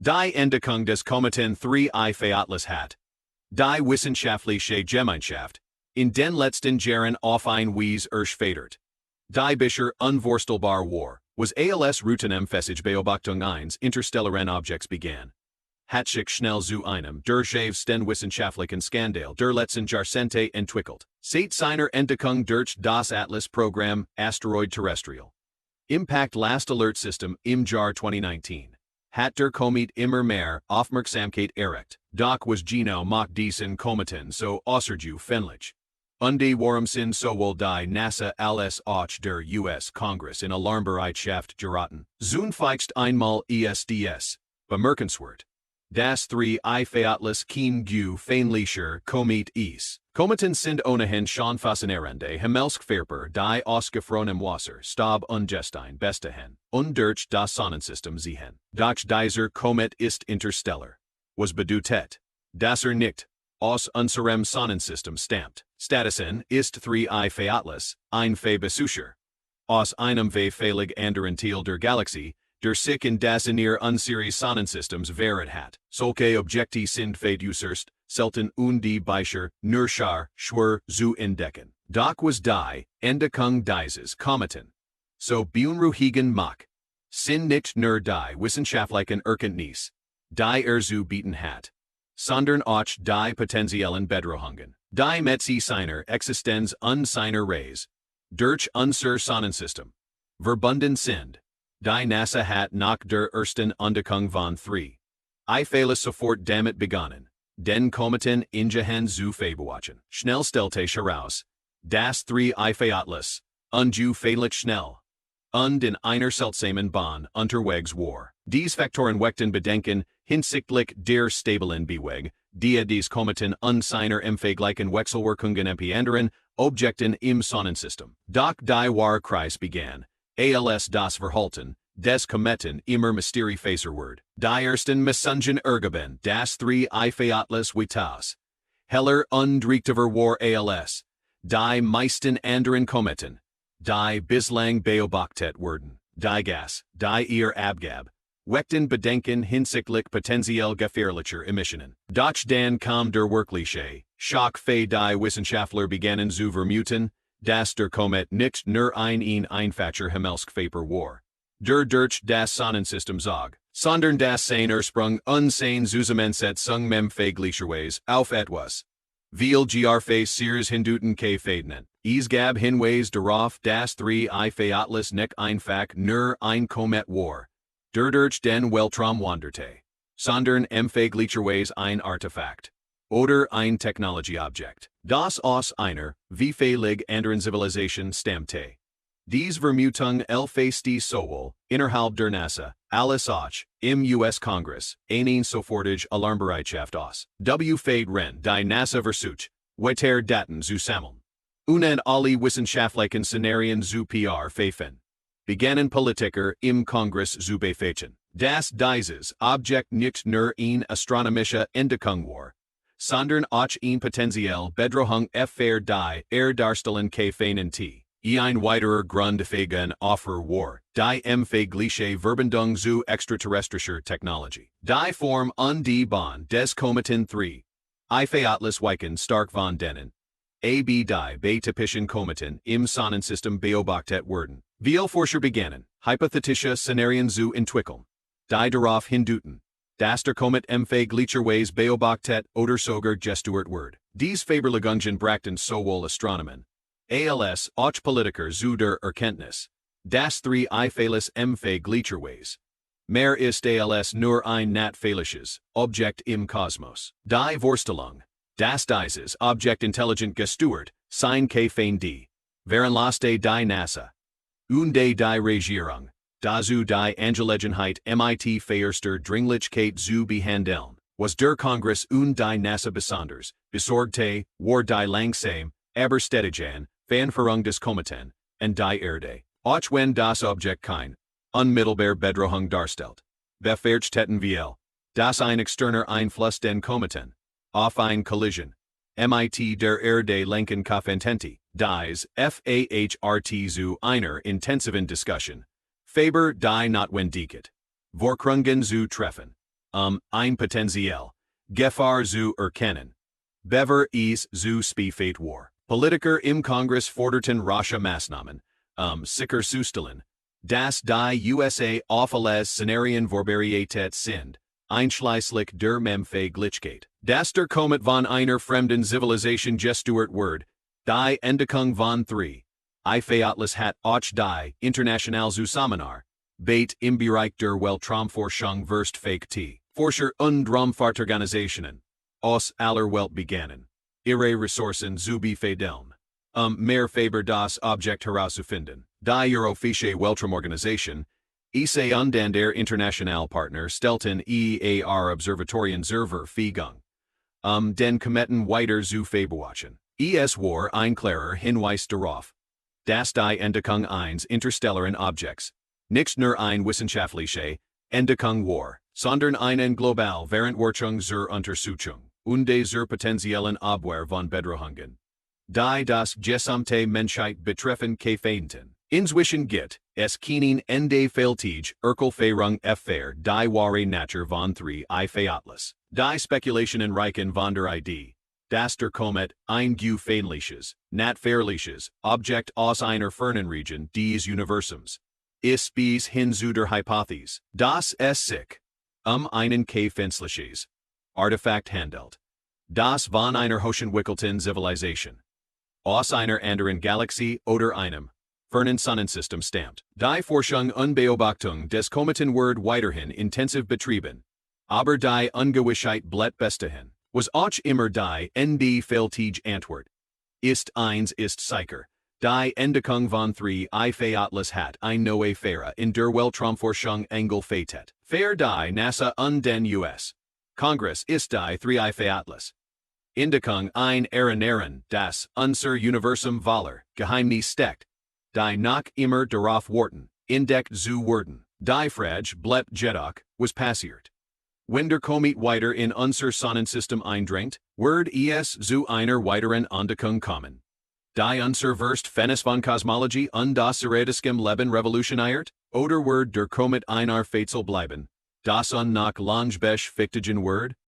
Die Entdeckung des Kometen 3 Atlas hat. Die wissenschaftliche Gemeinschaft. In den letzten Jahren auf ein Wies erschüttert. Die Bisher unvorstellbar war, was als Routenemfessig Beobachtung eines interstellaren Objects begann. Hat sich schnell zu einem der schnellsten wissenschaftlichen Skandal der letzten Jahrzehnte entwickelt. Seit seiner Entdeckung durch das Atlas-Programm Asteroid Terrestrial. Impact Last Alert System im Jahr 2019. Hat der Komet immer mehr Aufmerksamkeit erregt. Doch was genau macht diesen Kometen so außergewöhnlich? Und warum sind sowohl die NASA als auch der US-Kongress in Alarmbereitschaft geraten? Zunächst einmal SDS. Bemerkenswert. Das 3 Atlas kein gewöhnlicher Komet ist. Kometen sind ohnehin schon faszinierende Himmelskörper, die ausgefrorenem Wasser, Staub und Gestein bestehen, und durch das Sonnensystem ziehen. Doch dieser Komet ist interstellar. Was bedeutet, dass nicht aus unserem Sonnensystem stammt. Stattdessen ist 3 Atlas ein Besucher aus einem völlig anderen Teil der Galaxie, der sich in das in ihr unseres Sonnensystems verehrt hat. Solche Objekte sind äußerst selten und die Beischer nur schwer zu entdecken. Doch was die Entdeckung dieses Kometen so beunruhigend macht, sind nicht nur die wissenschaftlichen Erkenntnisse, die zu bieten hat, sondern auch die potenziellen Bedrohungen, die mit seiner Existenz und seiner Reise durch unser Sonnensystem verbunden sind. Die NASA hat nach der ersten Entdeckung von 3 Atlas sofort damit begonnen, den Kometen in Gehirn zu beobachten. Schnell stellte sich heraus, dass 3 Atlas ungefährlich schnell und in einer seltsamen Bahn unterwegs war. Dies Faktoren weckten Bedenken hinsichtlich der stabilen Bewegung, die des Kometen und seiner empfänglichen Wechselwirkungen bei anderen Objekten im Sonnensystem. Doch die wahre Kreis begann, als das Verhalten des Kometen immer mysteriöser wird. Die ersten Messungen ergaben, dass 3 Atlas weitaus heller und richtiger war als die meisten anderen Kometen, die bislang beobachtet wurden. Die Gas, die ihr abgab, weckten Bedenken hinsichtlich potenziell gefährlicher Emissionen. Doch dann kam der wirkliche Schock für die Wissenschaftler begannen zu vermuten, dass der Komet nicht nur ein einfacher Himmelskörper war, der durch das Sonnensystem zog, sondern dass sein Ursprung und sein Zusammensetzung memphaglischerweise auf etwas viel gearface sears hinduten ke fadenen. Es gab Hinweis darauf, dass 3 Atlas nicht einfach nur ein Komet war, der durch den Weltraum wanderte, sondern empfäglicherweise ein Artefakt oder ein Technologieobjekt, das aus einer wie völlig anderen Zivilisation stammte. Dies Vermutung elfeste sowohl innerhalb der NASA als auch im US-Kongress einen sofortige Alarmbereitschaft aus. Ren die NASA versucht, weiter Daten zu sammeln. Und alle wissenschaftlichen Szenarien zu pfeifen. Begannen Politiker im Kongress zu befechten, dass dieses Objekt nicht nur eine astronomische Entdeckung war, sondern auch eine potenziell Bedrohung für die darstellen feinen T. Ein weiterer Grund für den Aufruhr war die empfängliche Verbindung zu extraterrestrischer Technologie. Die Form und die Bahn des Kometen 3 Atlas weichen stark von denen die typischen Kometen im Sonnensystem beobachtet wurden. Viele Forscher begannen, hypothetische Szenarien zu entwickeln, die darauf hinduten, dass der Komet empfänglicherweise beobachtet oder sogar gesteuert wird. Dies Verlegungen brachten sowohl Astronomen als auch Politiker zu der Erkenntnis, dass 3 Atlas empfänglicherweise mehr ist als nur ein natürliches Objekt im Kosmos. Die Vorstellung, dass dieses Objekt intelligent gesteuert sein fein die Veranlaste die NASA und die Regierung, dazu die Angelegenheit mit feierster Dringlichkeit zu behandeln, was der Kongress und die NASA besonders besorgte, war die langsam, aber stetige Veränderung des Kometen und die Erde. Auch wenn das Objekt kein unmittelbar Bedrohung darstellt, befürchteten wir, dass ein externer Einfluss den Kometen auf eine Kollision mit der Erde lenken könnte. Dies FAHRT zu einer intensiven Diskussion Faber die Notwendigkeit Vorkrungen zu treffen. ein Potenzial. Gefahr zu erkennen. Bever is zu spät war. Politiker im Kongress forderten rasche Maßnahmen, sicher zu stellen, dass die USA auf alles Szenarien vorbereitet sind, einschließlich der Möglichkeit, dass der Komet von einer fremden Zivilisation gesteuert wird, die Entdeckung von 3 Featles hat auch die international Zusammenarbeit, beit im Bereich der Weltraumforschung verstärkt. Forscher und Raumfahrtorganisationen aus aller Welt begannen, ihre Ressourcen zu befehlen, mehr Faber das Objekt herauszufinden. Die Europäische Weltraumorganisation, ESA und der international Partner stellten EAR Observatorien zur Verfügung, den Kometen weiter zu beobachten. Es war ein klarer Hinweis darauf, dass die Entdeckung eines interstellaren Objekts nicht nur ein wissenschaftliche Entdeckung war, sondern eine global Verantwortung zur Untersuchung und zur potenziellen Abwehr von Bedrohungen, die das gesamte Menschheit betreffen könnten. Inzwischen gibt es keinen endfältig Erklärung für die wahre Natur von 3 Featles. Die Spekulationen reichen von der Idee, dass der Komet ein gefährliches, natürliches Objekt aus einer fernen Region des Universums ist bis hin zu der Hypothese, dass es sich einen künstliches Artefakt handelt, das von einer hochentwickelten Zivilisation aus einer anderen Galaxie oder einem fernen Sonnensystem stammt. Die Forschung und Beobachtung des Kometen wird weiterhin intensiv betrieben, aber die Ungewissheit bleibt bestehen. Was auch immer die endfältige Antwort ist sicher. Die Entdeckung von 3 Featles hat eine neue Ära in der Weltraumforschung eingeleitet. Für die NASA und den US-Kongress ist die 3 Featles Entdeckung ein Erinnern, das unser Universum voller Geheimnis steckt, die noch immer darauf warten, entdeckt zu werden. Die Frage bleibt jedoch, was passiert, wenn der Komet weiter in unser Sonnensystem eindringt, wird es zu einer weiteren Entdeckung kommen, die unser Verständnis von Kosmologie und das theoretischem Leben revolutioniert, oder wird der Komet ein Rätsel bleiben, das noch lange beschäftigen wird?